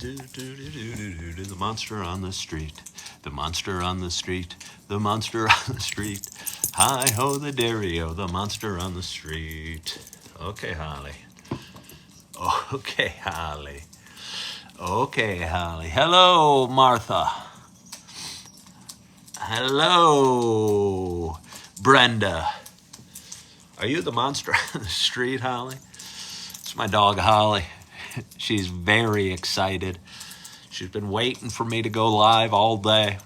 The monster on the street, the monster on the street, the monster on the street. Hi ho the dairy-o, the monster on the street. Okay, Holly. Okay, Holly. Okay, Holly. Hello, Martha. Hello, Brenda. Are you the monster on the street, Holly? It's my dog, Holly. She's very excited. She's been waiting for me to go live all day.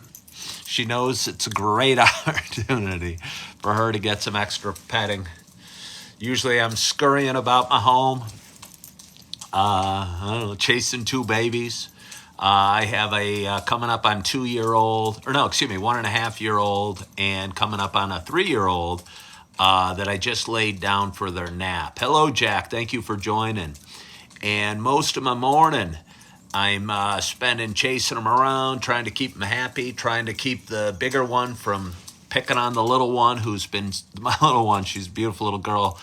She knows it's a great opportunity for her to get some extra petting. Usually I'm scurrying about my home, I don't know, chasing two babies. I have a coming up on 1.5-year-old, and coming up on a 3-year-old that I just laid down for their nap. Hello, Jack. Thank you for joining. And most of my morning, I'm spending chasing them around, trying to keep them happy, trying to keep the bigger one from picking on the little one my little one, she's a beautiful little girl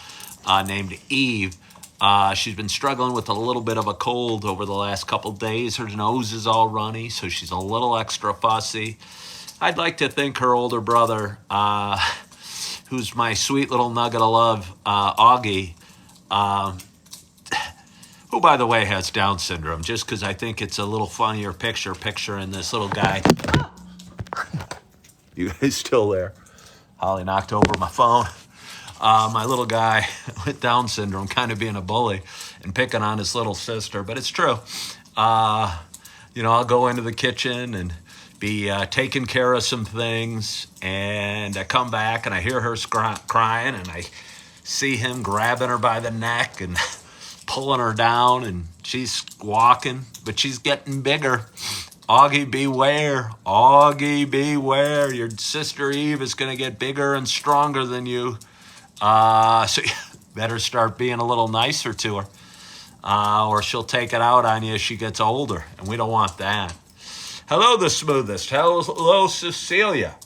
named Eve. She's been struggling with a little bit of a cold over the last couple days. Her nose is all runny, so she's a little extra fussy. I'd like to think her older brother, who's my sweet little nugget of love, Augie, who, by the way, has Down syndrome, just because I think it's a little funnier picturing this little guy. You guys still there? Holly knocked over my phone. My little guy with Down syndrome kind of being a bully and picking on his little sister, but it's true. I'll go into the kitchen and be taking care of some things, and I come back and I hear her crying, and I see him grabbing her by the neck and pulling her down, and she's walking, but she's getting bigger. Augie, beware. Augie, beware. Your sister Eve is going to get bigger and stronger than you. So you better start being a little nicer to her, or she'll take it out on you as she gets older, and we don't want that. Hello, the smoothest. Hello, Cecilia.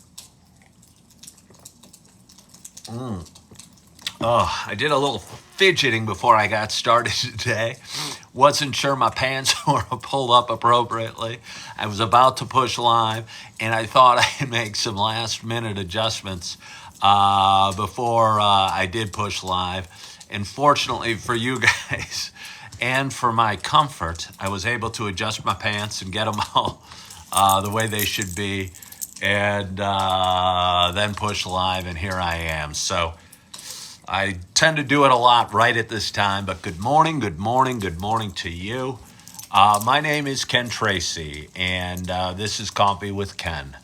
Oh, I did a little fidgeting before I got started today. Wasn't sure my pants were pulled up appropriately. I was about to push live, and I thought I'd make some last-minute adjustments before I did push live. And fortunately for you guys and for my comfort, I was able to adjust my pants and get them all the way they should be, and then push live, and here I am. So I tend to do it a lot right at this time, but good morning to you. My name is Ken Tracy, and this is Coffee with Ken.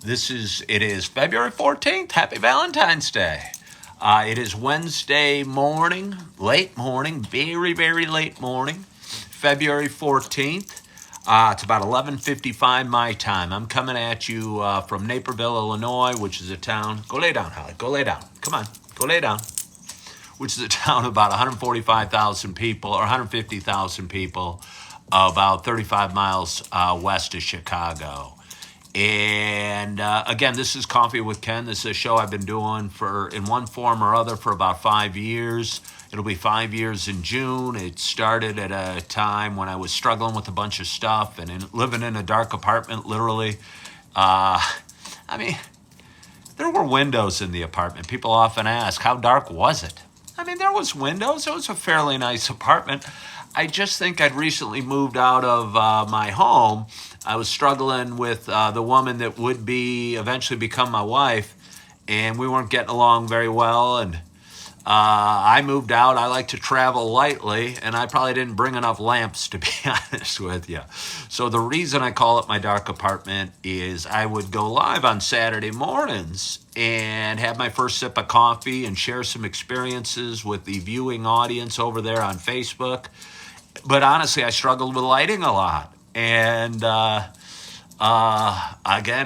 It is February 14th. Happy Valentine's Day. It is Wednesday morning, late morning, very, very late morning, February 14th. It's about 11:55 my time. I'm coming at you from Naperville, Illinois, which is a town. Go lay down, Holly. Go lay down. Come on. Go lay down. Which is a town of about 145,000 people or 150,000 people, about 35 miles west of Chicago. And again, this is Coffee with Ken. This is a show I've been doing in one form or other for about 5 years. It'll be 5 years in June. It started at a time when I was struggling with a bunch of stuff and living in a dark apartment, literally. There were windows in the apartment. People often ask, how dark was it? There was windows. It was a fairly nice apartment. I just think I'd recently moved out of my home. I was struggling with the woman that would eventually become my wife, and we weren't getting along very well, and I moved out. I like to travel lightly, and I probably didn't bring enough lamps, to be honest with you. So the reason I call it my dark apartment is I would go live on Saturday mornings and have my first sip of coffee and share some experiences with the viewing audience over there on Facebook. But honestly, I struggled with lighting a lot. And again,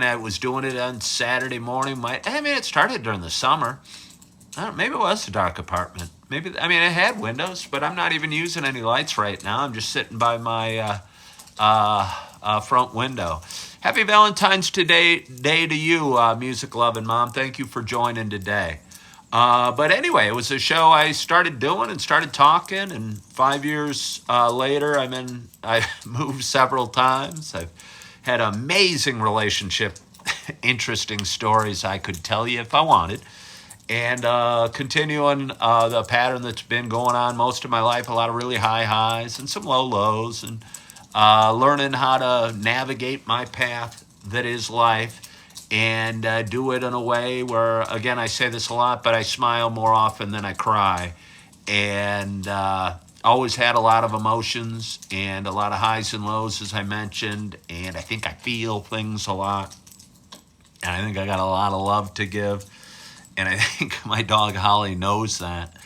I was doing it on Saturday morning. It started during the summer. Maybe it was a dark apartment. It had windows, but I'm not even using any lights right now. I'm just sitting by my front window. Happy Valentine's Day to you, music loving mom. Thank you for joining today. But anyway, it was a show I started doing and started talking, and 5 years later, I moved several times. I've had an amazing relationship, interesting stories I could tell you if I wanted, and continuing the pattern that's been going on most of my life. A lot of really high highs and some low lows, and learning how to navigate my path that is life, and do it in a way where, again, I say this a lot, but I smile more often than I cry. And always had a lot of emotions and a lot of highs and lows, as I mentioned. And I think I feel things a lot. And I think I got a lot of love to give. And I think my dog Holly knows that.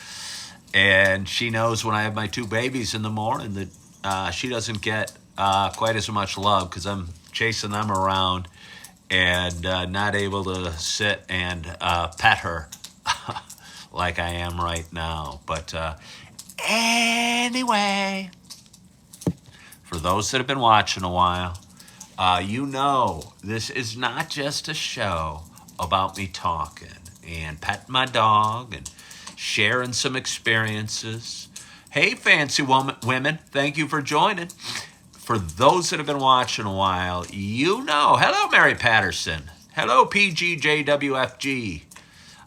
And she knows when I have my two babies in the morning that she doesn't get quite as much love because I'm chasing them around and not able to sit and pet her like I am right now. But anyway, for those that have been watching a while, you know this is not just a show about me talking and petting my dog and sharing some experiences. Hey, fancy women, thank you for joining. For those that have been watching a while, you know. Hello, Mary Patterson. Hello, PGJWFG.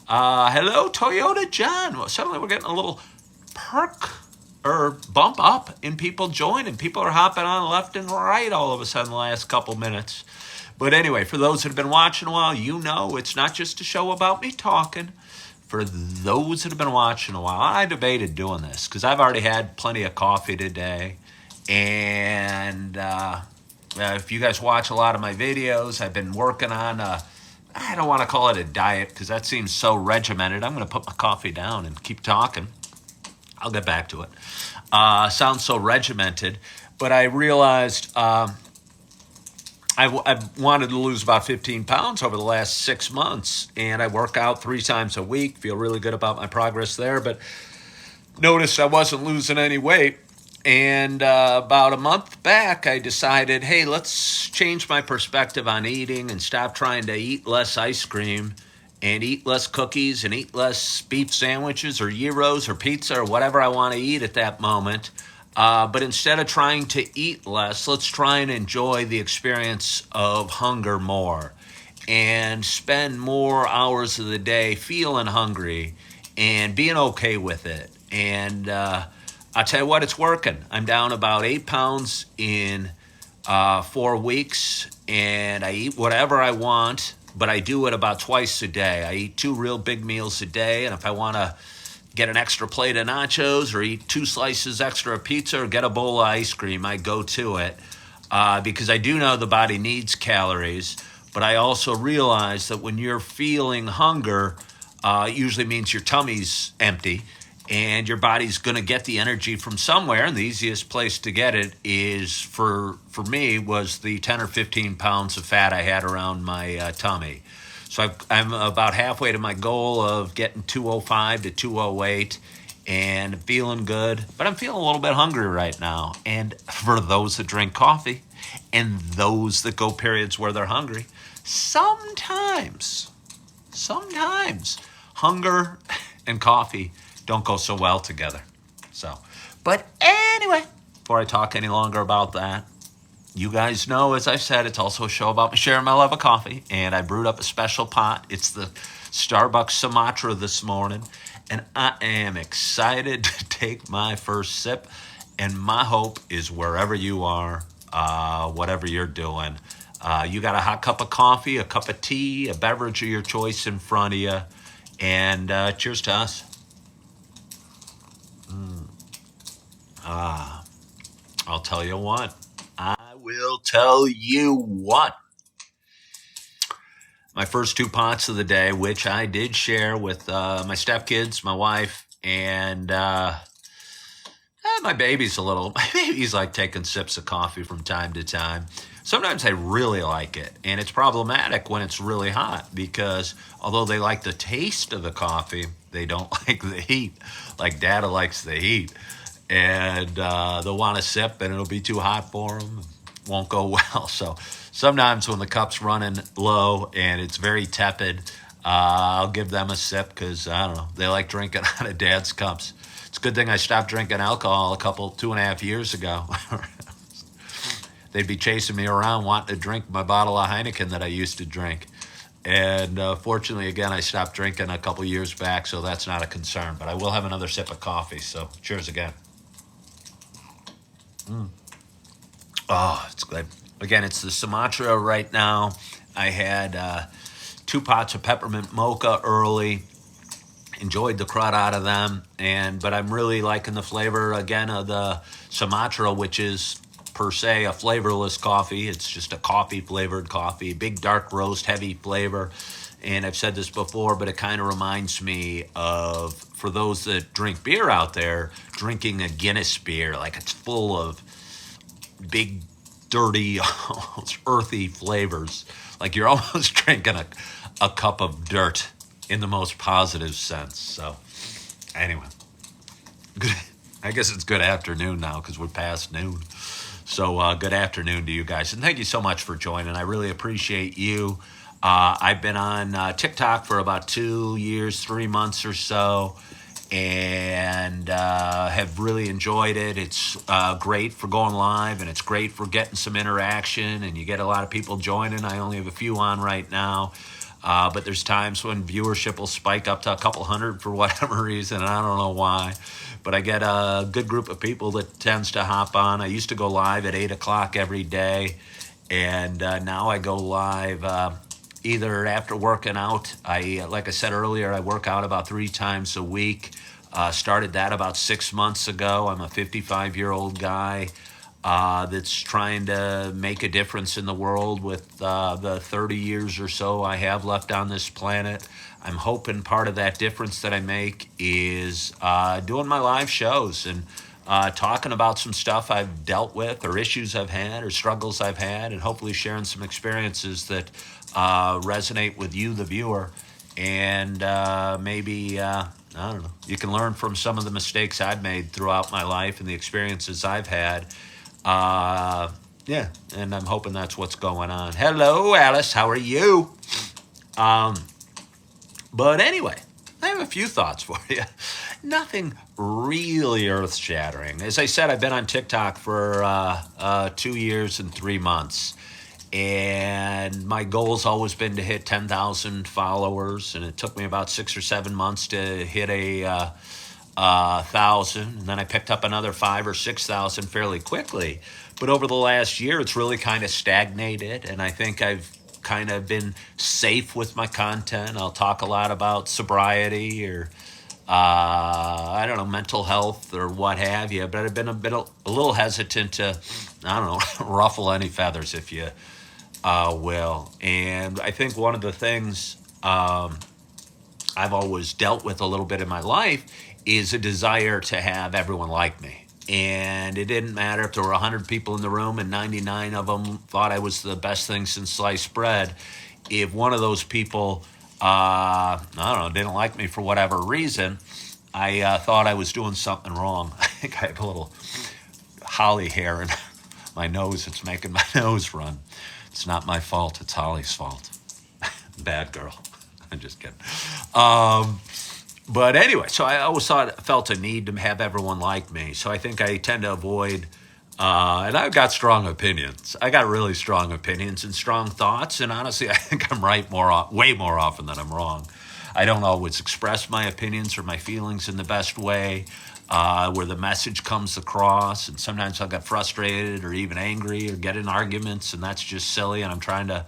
Hello, Toyota John. Well, suddenly we're getting a little perk or bump up in people joining. People are hopping on left and right all of a sudden the last couple minutes. But anyway, for those that have been watching a while, you know it's not just a show about me talking. For those that have been watching a while, I debated doing this because I've already had plenty of coffee today. And if you guys watch a lot of my videos, I've been working on I don't want to call it a diet because that seems so regimented. I'm going to put my coffee down and keep talking. I'll get back to it. Sounds so regimented, but I realized I wanted to lose about 15 pounds over the last 6 months, and I work out 3 times a week, feel really good about my progress there, but noticed I wasn't losing any weight. And about a month back, I decided, hey, let's change my perspective on eating and stop trying to eat less ice cream and eat less cookies and eat less beef sandwiches or gyros or pizza or whatever I want to eat at that moment. But instead of trying to eat less, let's try and enjoy the experience of hunger more and spend more hours of the day feeling hungry and being okay with it. And I'll tell you what, it's working. I'm down about 8 pounds in 4 weeks, and I eat whatever I want, but I do it about twice a day. I eat 2 real big meals a day, and if I want to get an extra plate of nachos or eat 2 slices extra of pizza or get a bowl of ice cream, I go to it because I do know the body needs calories, but I also realize that when you're feeling hunger, it usually means your tummy's empty. And your body's going to get the energy from somewhere, and the easiest place to get it is, for me, was the 10 or 15 pounds of fat I had around my tummy. So I'm about halfway to my goal of getting 205 to 208 and feeling good, but I'm feeling a little bit hungry right now. And for those that drink coffee and those that go periods where they're hungry, sometimes hunger and coffee don't go so well together. But anyway, before I talk any longer about that, you guys know, as I said, it's also a show about me sharing my love of coffee, and I brewed up a special pot. It's the Starbucks Sumatra this morning, and I am excited to take my first sip, and my hope is wherever you are, whatever you're doing, you got a hot cup of coffee, a cup of tea, a beverage of your choice in front of you, and cheers to us. I'll tell you what. I will tell you what. My first 2 pots of the day, which I did share with my stepkids, my wife, and my baby's my baby's like taking sips of coffee from time to time. Sometimes I really like it, and it's problematic when it's really hot because although they like the taste of the coffee, they don't like the heat. Like Dada likes the heat. And they'll want to sip, and it'll be too hot for them. Won't go well. So sometimes when the cup's running low and it's very tepid, I'll give them a sip because I don't know. They like drinking out of dad's cups. It's a good thing I stopped drinking alcohol 2.5 years ago. They'd be chasing me around wanting to drink my bottle of Heineken that I used to drink. And fortunately, again, I stopped drinking a couple years back, so that's not a concern. But I will have another sip of coffee. So cheers again. Oh, it's good. Again, it's the Sumatra right now. I had 2 pots of peppermint mocha early. Enjoyed the crud out of them, but I'm really liking the flavor again of the Sumatra, which is per se a flavorless coffee. It's just a coffee flavored coffee, big dark roast, heavy flavor. And I've said this before, but it kind of reminds me of, for those that drink beer out there, drinking a Guinness beer, like it's full of big, dirty, almost earthy flavors. Like you're almost drinking a cup of dirt in the most positive sense. So, anyway, I guess it's good afternoon now because we're past noon. So, good afternoon to you guys. And thank you so much for joining. I really appreciate you. I've been on TikTok for about 2 years, 3 months or so, and have really enjoyed it. It's great for going live, and it's great for getting some interaction, and you get a lot of people joining. I only have a few on right now. But there's times when viewership will spike up to a couple hundred for whatever reason, and I don't know why. But I get a good group of people that tends to hop on. I used to go live at 8 o'clock every day, and now I go live either after working out. Like I said earlier, I work out about 3 times a week. Started that about 6 months ago. I'm a 55-year-old guy that's trying to make a difference in the world with the 30 years or so I have left on this planet. I'm hoping part of that difference that I make is doing my live shows and talking about some stuff I've dealt with or issues I've had or struggles I've had, and hopefully sharing some experiences that resonate with you, the viewer, and maybe, I don't know, you can learn from some of the mistakes I've made throughout my life and the experiences I've had. Yeah, and I'm hoping that's what's going on. Hello, Alice. How are you? But anyway, I have a few thoughts for you. Nothing really earth-shattering. As I said, I've been on TikTok for 2 years and 3 months. And my goal's always been to hit 10,000 followers. And it took me about 6 or 7 months to hit a 1,000, and then I picked up another 5 or 6,000 fairly quickly. But over the last year, it's really kind of stagnated, and I think I've kind of been safe with my content. I'll talk a lot about sobriety or I don't know, mental health or what have you. But I've been a little hesitant to, I don't know, ruffle any feathers, if you will. And I think one of the things I've always dealt with a little bit in my life is a desire to have everyone like me. And it didn't matter if there were 100 people in the room and 99 of them thought I was the best thing since sliced bread. If one of those people, I don't know, didn't like me for whatever reason, I thought I was doing something wrong. I think I have a little Holly hair in my nose. It's making my nose run. It's not my fault. It's Holly's fault. Bad girl. I'm just kidding. But anyway, so I always felt a need to have everyone like me. So I think I tend to avoid, and I've got strong opinions. I got really strong opinions and strong thoughts. And honestly, I think I'm right way more often than I'm wrong. I don't always express my opinions or my feelings in the best way, where the message comes across. And sometimes I'll get frustrated or even angry or get in arguments, and that's just silly. And I'm trying to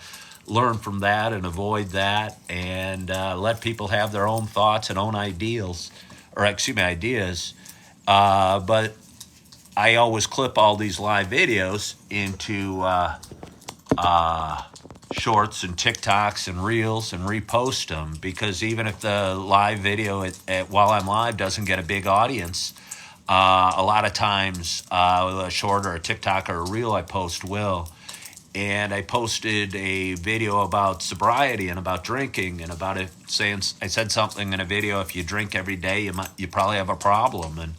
learn from that and avoid that, and let people have their own thoughts and own ideals, or ideas. But I always clip all these live videos into shorts and TikToks and reels and repost them, because even if the live video while I'm live doesn't get a big audience, a lot of times a short or a TikTok or a reel I post will. And I posted a video about sobriety and about drinking and about it, saying, I said something in a video, if you drink every day, you probably have a problem. And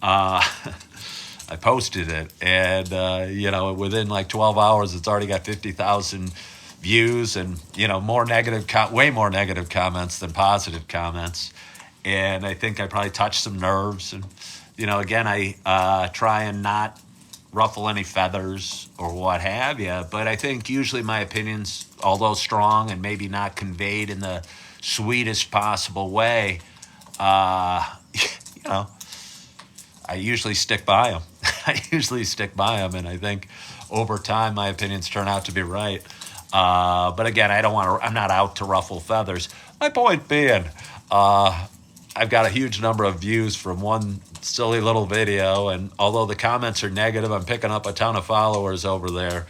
I posted it, and within like 12 hours, it's already got 50,000 views and, more way more negative comments than positive comments. And I think I probably touched some nerves. And, again, I try and not ruffle any feathers or what have you. But I think usually my opinions, although strong and maybe not conveyed in the sweetest possible way, you know, I usually stick by them. And I think over time my opinions turn out to be right. But again, I'm not out to ruffle feathers. My point being, I've got a huge number of views from one silly little video, and although the comments are negative, I'm picking up a ton of followers over there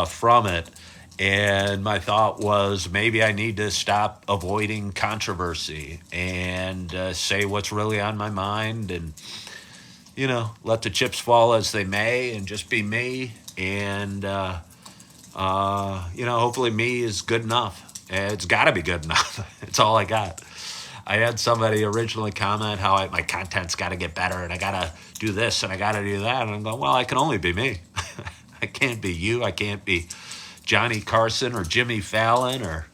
from it. And my thought was maybe I need to stop avoiding controversy and say what's really on my mind, and let the chips fall as they may, and just be me. And hopefully me is good enough. It's got to be good enough. It's all I got. I had somebody originally comment how my content's got to get better, and I got to do this, and I got to do that. And I'm going, well, I can only be me. I can't be you. I can't be Johnny Carson or Jimmy Fallon or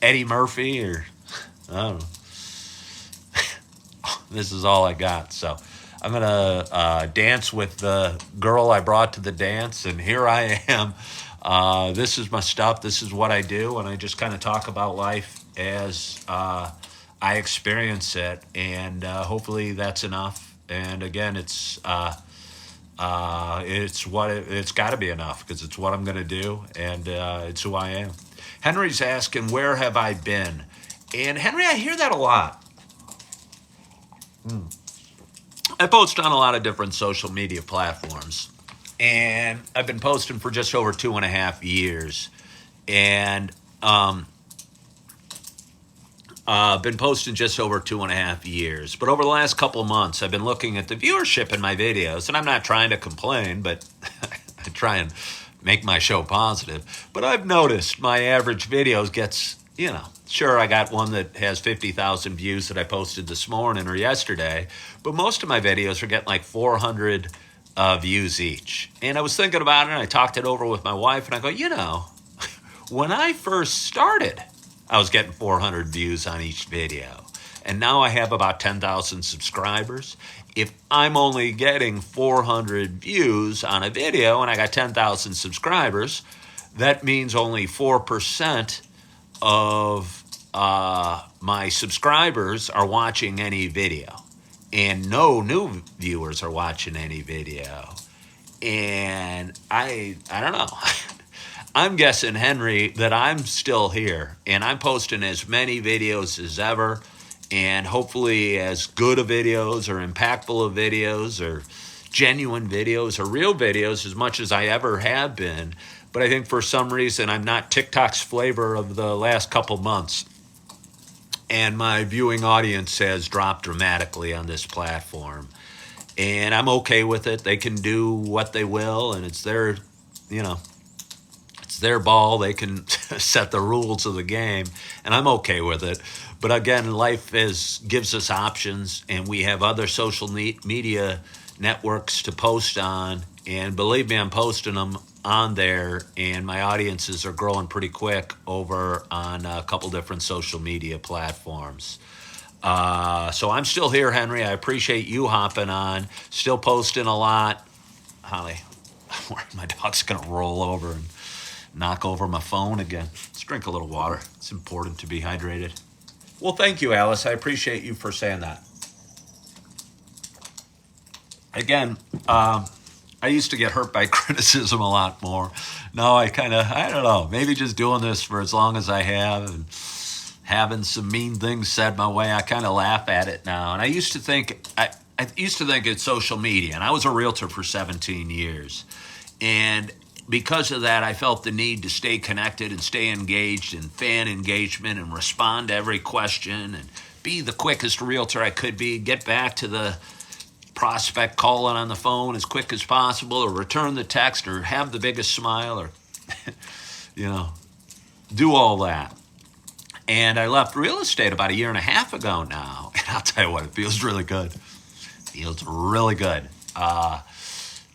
Eddie Murphy or, I don't know. This is all I got. So I'm going to dance with the girl I brought to the dance, and here I am. This is my stuff. This is what I do, and I just kind of talk about life as I experience it, and hopefully that's enough. And again, it's got to be enough, because it's what I'm going to do, and it's who I am. Henry's asking, where have I been? And Henry, I hear that a lot. I post on a lot of different social media platforms, and I've been posting for just over 2.5 years, and been posting just over 2.5 years. But over the last couple of months, I've been looking at the viewership in my videos, and I'm not trying to complain, but I try and make my show positive. But I've noticed my average videos gets, sure, I got one that has 50,000 views that I posted this morning or yesterday, but most of my videos are getting like 400 views each. And I was thinking about it, and I talked it over with my wife, and I go, when I first started, I was getting 400 views on each video. And now I have about 10,000 subscribers. If I'm only getting 400 views on a video and I got 10,000 subscribers, that means only 4% of my subscribers are watching any video. And no new viewers are watching any video. And I don't know. I'm guessing, Henry, that I'm still here, and I'm posting as many videos as ever, and hopefully as good of videos or impactful of videos or genuine videos or real videos as much as I ever have been. But I think for some reason I'm not TikTok's flavor of the last couple months, and my viewing audience has dropped dramatically on this platform. And I'm okay with it. They can do what they will, and it's their, it's their ball. They can set the rules of the game, and I'm okay with it. But again, life gives us options, and we have other social media networks to post on. And believe me, I'm posting them on there, and my audiences are growing pretty quick over on a couple different social media platforms. So I'm still here, Henry. I appreciate you hopping on. Still posting a lot. Holly, my dog's going to roll over and knock over my phone again. Let's drink a little water. It's important to be hydrated. Well, thank you, Alice. I appreciate you for saying that. Again, I used to get hurt by criticism a lot more. Now I don't know, maybe just doing this for as long as I have and having some mean things said my way, I kind of laugh at it now. And I used to think it's social media, and I was a realtor for 17 years. And because of that, I felt the need to stay connected and stay engaged in fan engagement and respond to every question and be the quickest realtor I could be, get back to the prospect calling on the phone as quick as possible, or return the text, or have the biggest smile, or, do all that. And I left real estate about 1.5 years ago now. And I'll tell you what, it feels really good. Feels really good.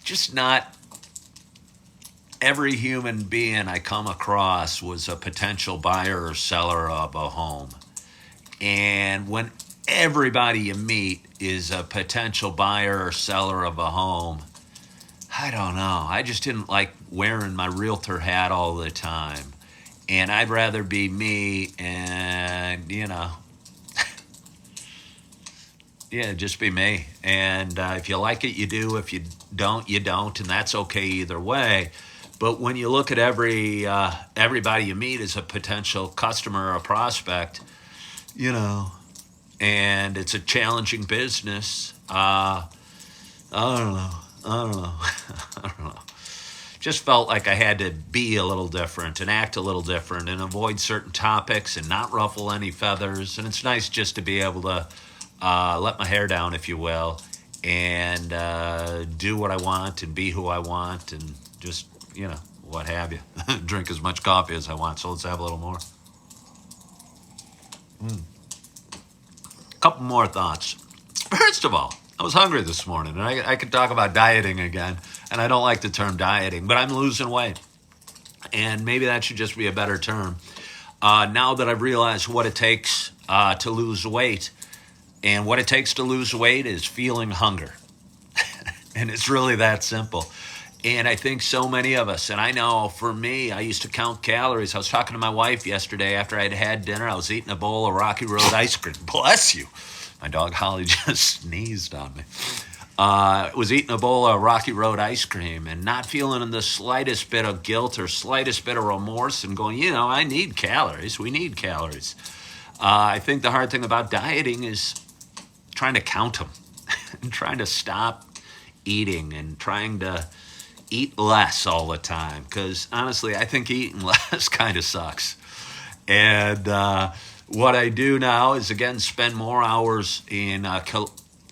Just not every human being I come across was a potential buyer or seller of a home. And when everybody you meet is a potential buyer or seller of a home, I don't know. I just didn't like wearing my realtor hat all the time. And I'd rather be me and, yeah, just be me. And if you like it, you do. If you don't, you don't. And that's okay either way. But when you look at everybody you meet as a potential customer or a prospect, you know, and it's a challenging business, I don't know. I don't know. I don't know. Just felt like I had to be a little different and act a little different and avoid certain topics and not ruffle any feathers. And it's nice just to be able to let my hair down, if you will, and do what I want and be who I want and just, what have you. Drink as much coffee as I want. So let's have a little more. Couple more thoughts. First of all, I was hungry this morning, and I could talk about dieting again, and I don't like the term dieting, but I'm losing weight, and maybe that should just be a better term. Now that I've realized what it takes to lose weight, and what it takes to lose weight is feeling hunger, and it's really that simple. And I think so many of us, and I know for me, I used to count calories. I was talking to my wife yesterday after I'd had dinner. I was eating a bowl of Rocky Road ice cream. Bless you. My dog Holly just sneezed on me. Was eating a bowl of Rocky Road ice cream and not feeling the slightest bit of guilt or slightest bit of remorse and going, I need calories. We need calories. I think the hard thing about dieting is trying to count them and trying to stop eating and trying to eat less all the time. Because honestly, I think eating less kind of sucks. And what I do now is, again, spend more hours in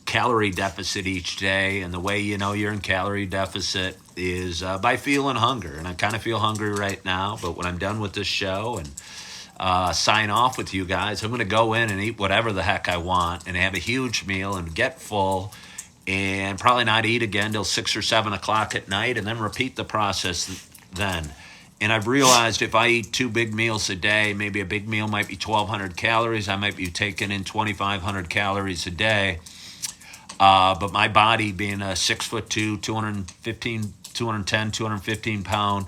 calorie deficit each day. And the way you know you're in calorie deficit is by feeling hunger. And I kind of feel hungry right now. But when I'm done with this show and sign off with you guys, I'm going to go in and eat whatever the heck I want and have a huge meal and get full and probably not eat again till 6 or 7 o'clock at night and then repeat the process then. And I've realized if I eat 2 big meals a day, maybe a big meal might be 1,200 calories. I might be taking in 2,500 calories a day. But my body being a 6'2", 215 pound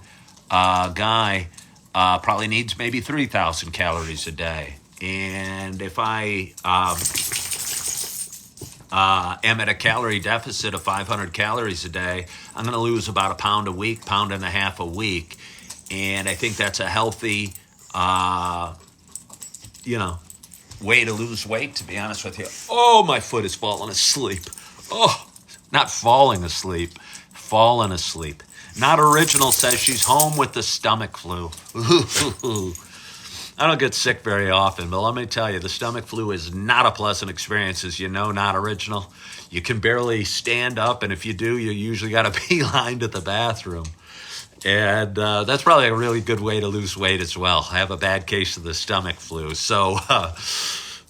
guy probably needs maybe 3,000 calories a day. And if I am at a calorie deficit of 500 calories a day, I'm going to lose about a pound a week, pound and a half a week. And I think that's a healthy, way to lose weight, to be honest with you. Oh, my foot is falling asleep. Oh, not falling asleep, falling asleep. Not Original says she's home with the stomach flu. I don't get sick very often, but let me tell you, the stomach flu is not a pleasant experience, as you know, Not Original. You can barely stand up, and if you do, you usually got to beeline to the bathroom. And that's probably a really good way to lose weight as well. I have a bad case of the stomach flu. So,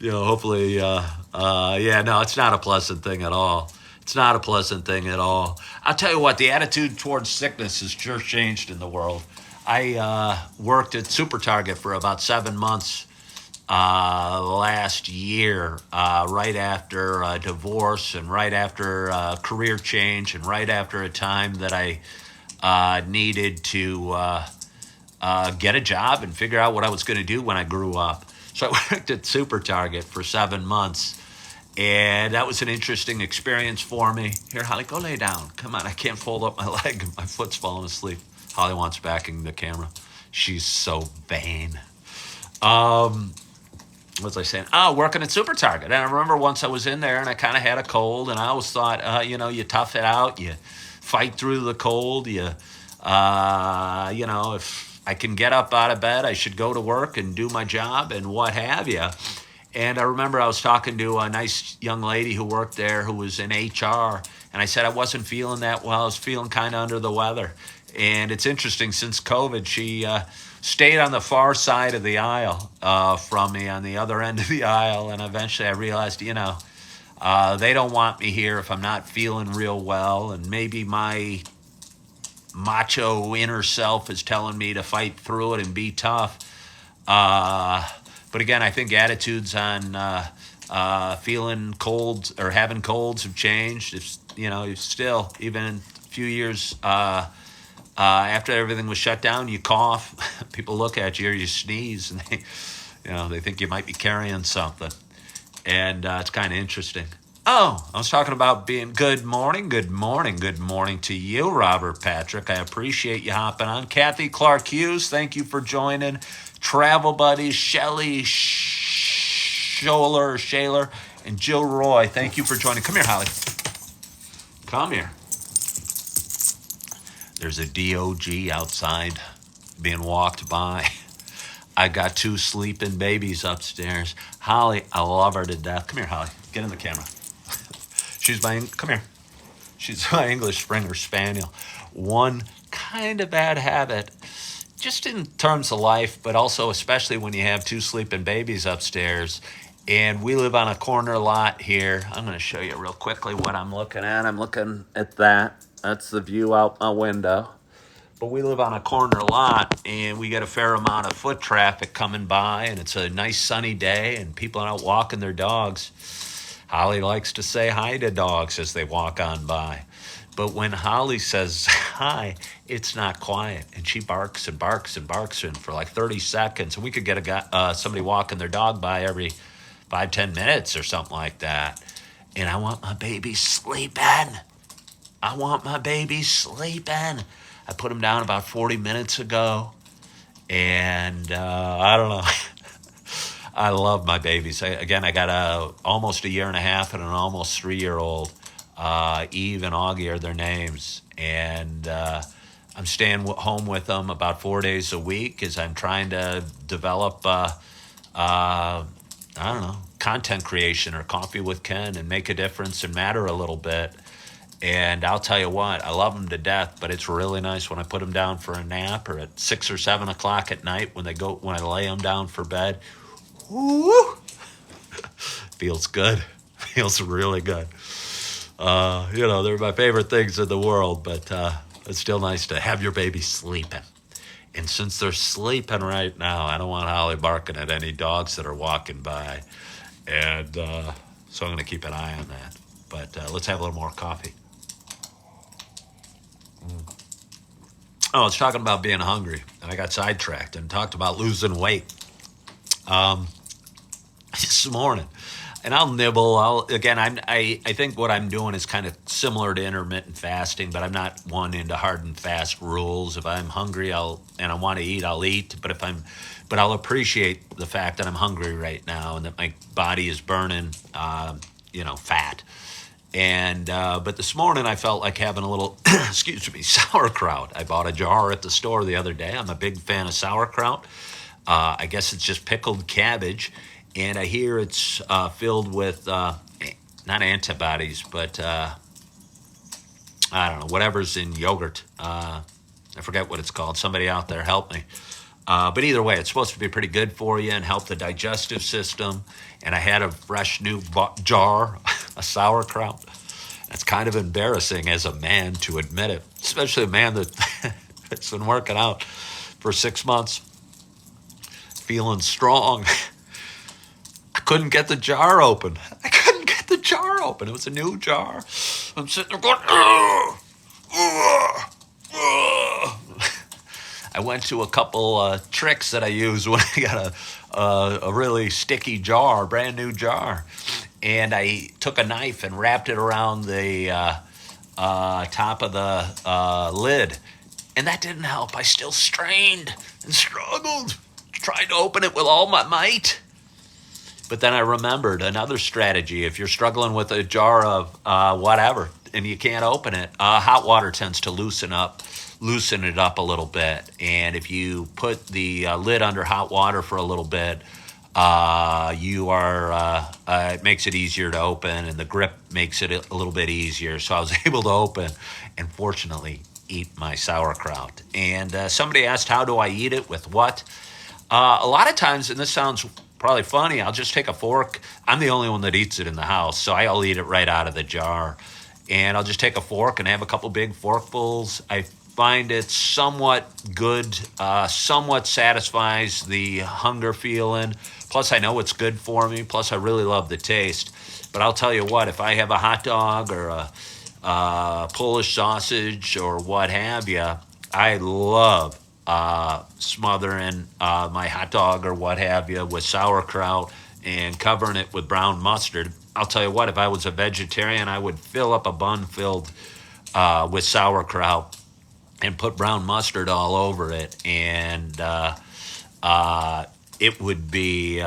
hopefully, it's not a pleasant thing at all. It's not a pleasant thing at all. I'll tell you what, the attitude towards sickness has sure changed in the world. I worked at Super Target for about 7 months last year, right after a divorce and right after a career change and right after a time that I needed to get a job and figure out what I was going to do when I grew up. So I worked at Super Target for 7 months, and that was an interesting experience for me. Here, Holly, go lay down. Come on, I can't fold up my leg. My foot's falling asleep. Holly wants backing the camera. She's so vain. What was I saying? Working at Super Target. And I remember once I was in there and I kind of had a cold, and I always thought, you tough it out, you fight through the cold, if I can get up out of bed, I should go to work and do my job and what have you. And I remember I was talking to a nice young lady who worked there who was in HR, and I said I wasn't feeling that well. I was feeling kind of under the weather. And it's interesting, since COVID, she stayed on the far side of the aisle from me, on the other end of the aisle. And eventually I realized, they don't want me here if I'm not feeling real well. And maybe my macho inner self is telling me to fight through it and be tough. But again, I think attitudes on feeling colds or having colds have changed. It's, you still, even a few years after everything was shut down, you cough, people look at you or you sneeze, and they think you might be carrying something. And it's kind of interesting. Oh, I was talking about being good morning to you, Robert Patrick. I appreciate you hopping on. Kathy Clark Hughes, thank you for joining. Travel buddies, Shelly Shaler, and Jill Roy, thank you for joining. Come here, Holly. Come here. There's a DOG outside being walked by. I got 2 sleeping babies upstairs. Holly, I love her to death. Come here, Holly. Get in the camera. Come here. She's my English Springer Spaniel. One kind of bad habit, just in terms of life, but also especially when you have 2 sleeping babies upstairs. And we live on a corner lot here. I'm going to show you real quickly what I'm looking at. I'm looking at that. That's the view out my window. But we live on a corner lot, and we get a fair amount of foot traffic coming by, and it's a nice sunny day, and people are out walking their dogs. Holly likes to say hi to dogs as they walk on by. But when Holly says hi, it's not quiet, and she barks and barks and barks and for like 30 seconds. And we could get somebody walking their dog by every 5-10 minutes or something like that. And I want my baby sleeping. I put him down about 40 minutes ago, and I don't know. I love my babies. I got almost a year and a half and an almost 3-year-old. Eve and Augie are their names, and I'm staying home with them about 4 days a week as I'm trying to develop, content creation or Coffee with Ken and make a difference and matter a little bit. And I'll tell you what, I love them to death, but it's really nice when I put them down for a nap or at 6 or 7 o'clock at night when I lay them down for bed. Woo! Feels good. Feels really good. They're my favorite things in the world, but it's still nice to have your baby sleeping. And since they're sleeping right now, I don't want Holly barking at any dogs that are walking by. And so I'm going to keep an eye on that. But let's have a little more coffee. Oh, I was talking about being hungry, and I got sidetracked and talked about losing weight this morning. And I'll nibble. I think what I'm doing is kind of similar to intermittent fasting, but I'm not one into hard and fast rules. If I'm hungry, and I want to eat, I'll eat. But I'll appreciate the fact that I'm hungry right now and that my body is burning, fat. And but this morning I felt like having a little, sauerkraut. I bought a jar at the store the other day. I'm a big fan of sauerkraut. I guess it's just pickled cabbage. And I hear it's filled with, not antibodies, but I don't know, whatever's in yogurt. I forget what it's called. Somebody out there help me. But either way, it's supposed to be pretty good for you and help the digestive system. And I had a fresh new jar of sauerkraut. It's kind of embarrassing as a man to admit it, especially a man that's been working out for 6 months, feeling strong. I couldn't get the jar open. It was a new jar. I'm sitting there going, ugh, ugh, ugh. I went to a couple tricks that I use when I got a really sticky jar, a brand new jar. And I took a knife and wrapped it around the top of the lid. And that didn't help. I still strained and struggled, tried to open it with all my might. But then I remembered another strategy. If you're struggling with a jar of whatever and you can't open it, hot water tends to loosen it up a little bit. And if you put the lid under hot water for a little bit, it makes it easier to open, and the grip makes it a little bit easier. So I was able to open and fortunately eat my sauerkraut. And somebody asked, how do I eat it? With what? A lot of times, and this sounds probably funny, I'll just take a fork. I'm the only one that eats it in the house, so I'll eat it right out of the jar. And I'll just take a fork and have a couple big forkfuls. I find it somewhat good, somewhat satisfies the hunger feeling. Plus, I know it's good for me. Plus, I really love the taste. But I'll tell you what, if I have a hot dog or a Polish sausage or what have you, I love smothering my hot dog or what have you with sauerkraut and covering it with brown mustard. I'll tell you what, if I was a vegetarian, I would fill up a bun filled with sauerkraut and put brown mustard all over it, and it would be.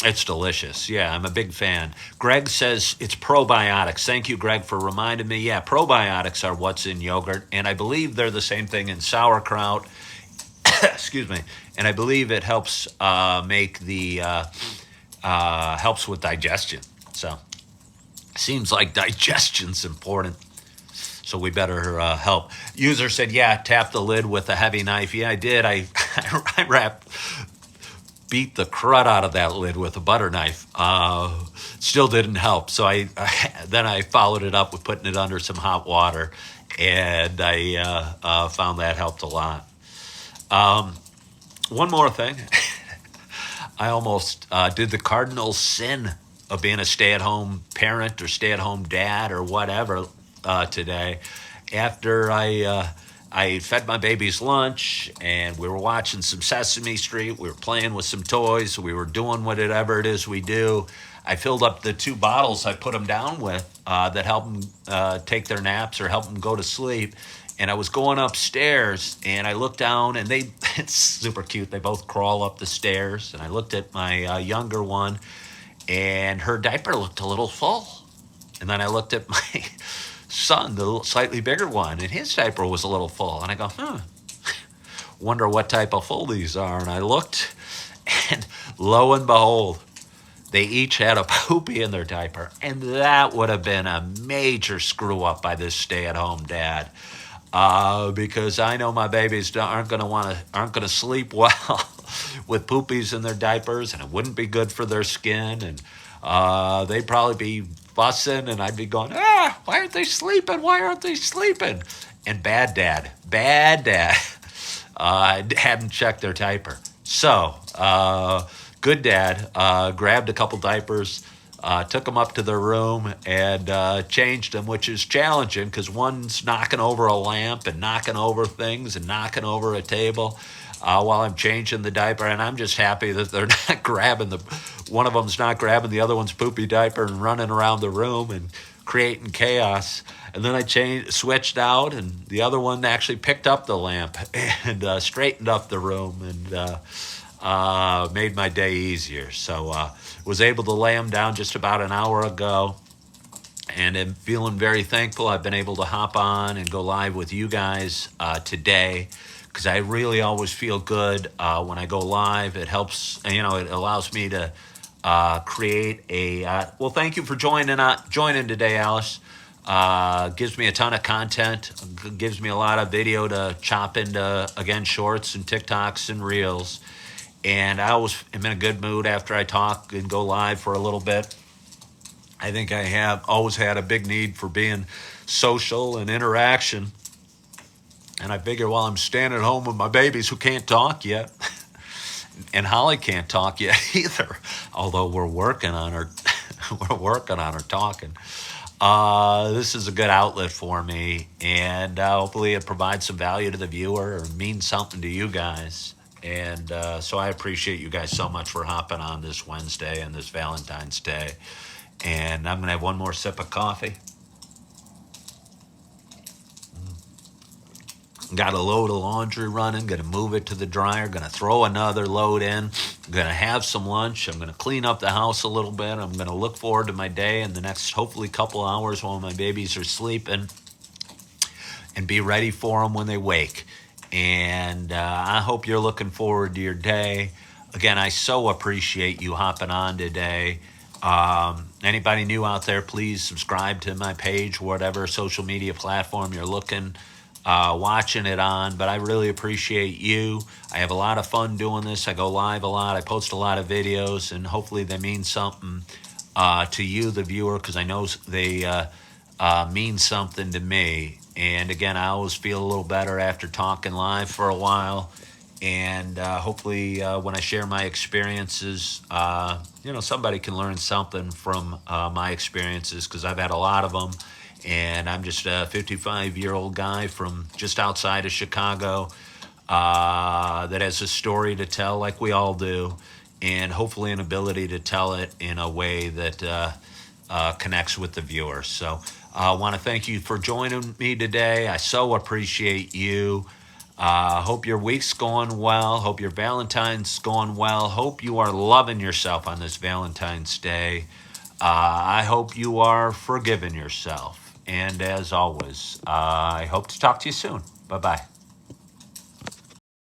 It's delicious. Yeah, I'm a big fan. Greg says it's probiotics. Thank you, Greg, for reminding me. Yeah, probiotics are what's in yogurt, and I believe they're the same thing in sauerkraut. Excuse me. And I believe it helps make the helps with digestion. So seems like digestion's important. So we better help. User said, yeah, tap the lid with a heavy knife. Yeah, I did. I beat the crud out of that lid with a butter knife. Still didn't help. So then I followed it up with putting it under some hot water, and I found that helped a lot. One more thing. I almost did the cardinal sin of being a stay-at-home parent or stay-at-home dad or whatever today. After I fed my babies lunch and we were watching some Sesame Street, we were playing with some toys, we were doing whatever it is we do. I filled up the 2 bottles I put them down with that help them take their naps or help them go to sleep. And I was going upstairs, and I looked down, and it's super cute. They both crawl up the stairs. And I looked at my younger one, and her diaper looked a little full. And then I looked at my son, the slightly bigger one, and his diaper was a little full. And I go, wonder what type of full these are. And I looked, and lo and behold, they each had a poopy in their diaper. And that would have been a major screw up by this stay-at-home dad. Because I know my babies aren't going to sleep well with poopies in their diapers, and it wouldn't be good for their skin, and they'd probably be fussing, and I'd be going, why aren't they sleeping? Why aren't they sleeping? And bad dad, hadn't checked their diaper. So, good dad grabbed a couple diapers, took them up to their room and changed them, which is challenging because one's knocking over a lamp and knocking over things and knocking over a table while I'm changing the diaper. And I'm just happy that they're not grabbing one of them's not grabbing the other one's poopy diaper and running around the room and creating chaos. And then I switched out, and the other one actually picked up the lamp and straightened up the room and made my day easier. So was able to lay them down just about an hour ago, and am feeling very thankful I've been able to hop on and go live with you guys today, because I really always feel good when I go live. It helps, it allows me to create a well, thank you for joining today, Alice. Gives me a ton of content, gives me a lot of video to chop into, again, shorts and TikToks and reels. And I always am in a good mood after I talk and go live for a little bit. I think I have always had a big need for being social and interaction. And I figure while I'm staying at home with my babies who can't talk yet, and Holly can't talk yet either, although we're working on her talking. This is a good outlet for me, and hopefully it provides some value to the viewer or means something to you guys. And so I appreciate you guys so much for hopping on this Wednesday and this Valentine's Day. And I'm going to have one more sip of coffee. Got a load of laundry running, going to move it to the dryer, going to throw another load in, going to have some lunch, I'm going to clean up the house a little bit, I'm going to look forward to my day in the next, hopefully, couple hours while my babies are sleeping, and be ready for them when they wake. And I hope you're looking forward to your day. Again, I so appreciate you hopping on today. Anybody new out there, please subscribe to my page, whatever social media platform you're watching it on. But I really appreciate you. I have a lot of fun doing this. I go live a lot. I post a lot of videos, and hopefully they mean something to you, the viewer, because I know they mean something to me. And again, I always feel a little better after talking live for a while. And hopefully, when I share my experiences, somebody can learn something from my experiences, because I've had a lot of them. And I'm just a 55-year-old guy from just outside of Chicago that has a story to tell, like we all do, and hopefully an ability to tell it in a way that connects with the viewer. So I want to thank you for joining me today. I so appreciate you. Hope your week's going well. Hope your Valentine's going well. Hope you are loving yourself on this Valentine's Day. I hope you are forgiving yourself. And as always, I hope to talk to you soon. Bye-bye.